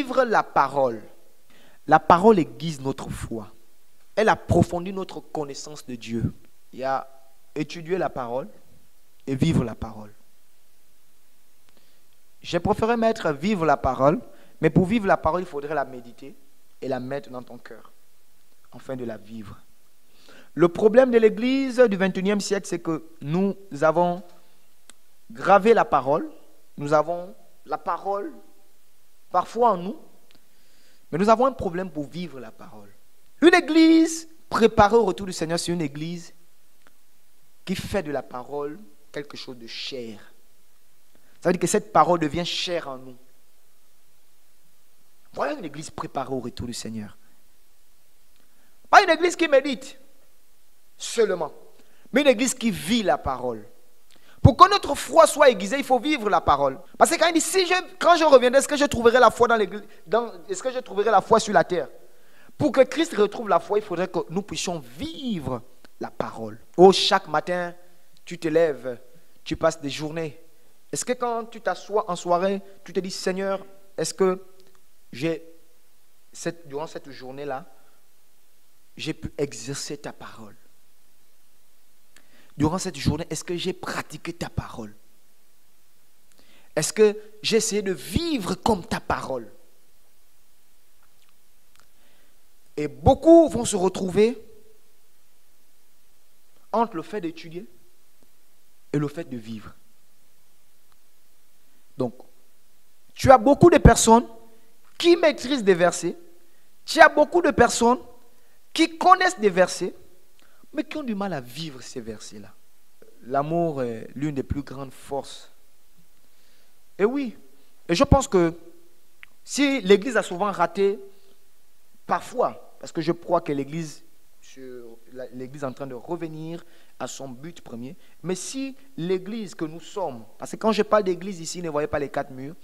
vivre la parole. La parole aiguise notre foi. Elle approfondit notre connaissance de Dieu. Il y a étudier la parole et vivre la parole. J'ai préféré mettre vivre la parole, mais pour vivre la parole, il faudrait la méditer et la mettre dans ton cœur, afin de la vivre. Le problème de l'Église du XXIe siècle, c'est que nous avons gravé la parole, nous avons la parole parfois en nous, mais nous avons un problème pour vivre la parole. Une Église préparée au retour du Seigneur, c'est une Église qui fait de la parole quelque chose de cher. Ça veut dire que cette parole devient chère en nous. Voilà une Église préparée au retour du Seigneur. Pas une Église qui médite seulement, mais une Église qui vit la parole. Pour que notre foi soit aiguisée, il faut vivre la parole. Parce que quand il dit, quand je reviendrai, est-ce que je trouverai la foi dans l'Église, est-ce que je trouverai la foi sur la terre? Pour que Christ retrouve la foi, il faudrait que nous puissions vivre la parole. Oh, chaque matin, tu te lèves, tu passes des journées. Est-ce que quand tu t'assois en soirée, tu te dis, Seigneur, est-ce que durant cette journée-là, j'ai pu exercer ta parole? Durant cette journée, est-ce que j'ai pratiqué ta parole? Est-ce que j'ai essayé de vivre comme ta parole? Et beaucoup vont se retrouver entre le fait d'étudier et le fait de vivre. Donc, tu as beaucoup de personnes qui maîtrisent des versets, tu as beaucoup de personnes qui connaissent des versets, mais qui ont du mal à vivre ces versets-là. L'amour est l'une des plus grandes forces. Et oui, et je pense que si l'Église a souvent raté, parfois, parce que je crois que l'Église est en train de revenir à son but premier, mais si l'Église que nous sommes, parce que quand je parle d'Église ici, ne voyez pas les quatre murs,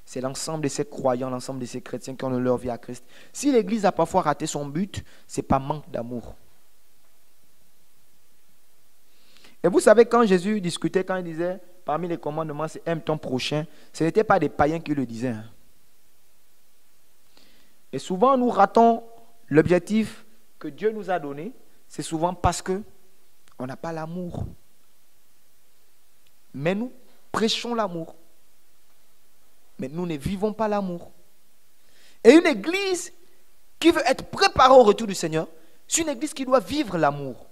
c'est l'ensemble de ces croyants, l'ensemble de ces chrétiens qui ont leur vie à Christ. Si l'Église a parfois raté son but, ce n'est pas manque d'amour. Et vous savez, quand Jésus discutait, quand il disait, parmi les commandements, c'est aime ton prochain, ce n'était pas des païens qui le disaient. Et souvent, nous ratons l'objectif que Dieu nous a donné, c'est souvent parce qu'on n'a pas l'amour. Mais nous prêchons l'amour. Mais nous ne vivons pas l'amour. Et une église qui veut être préparée au retour du Seigneur, c'est une église qui doit vivre l'amour.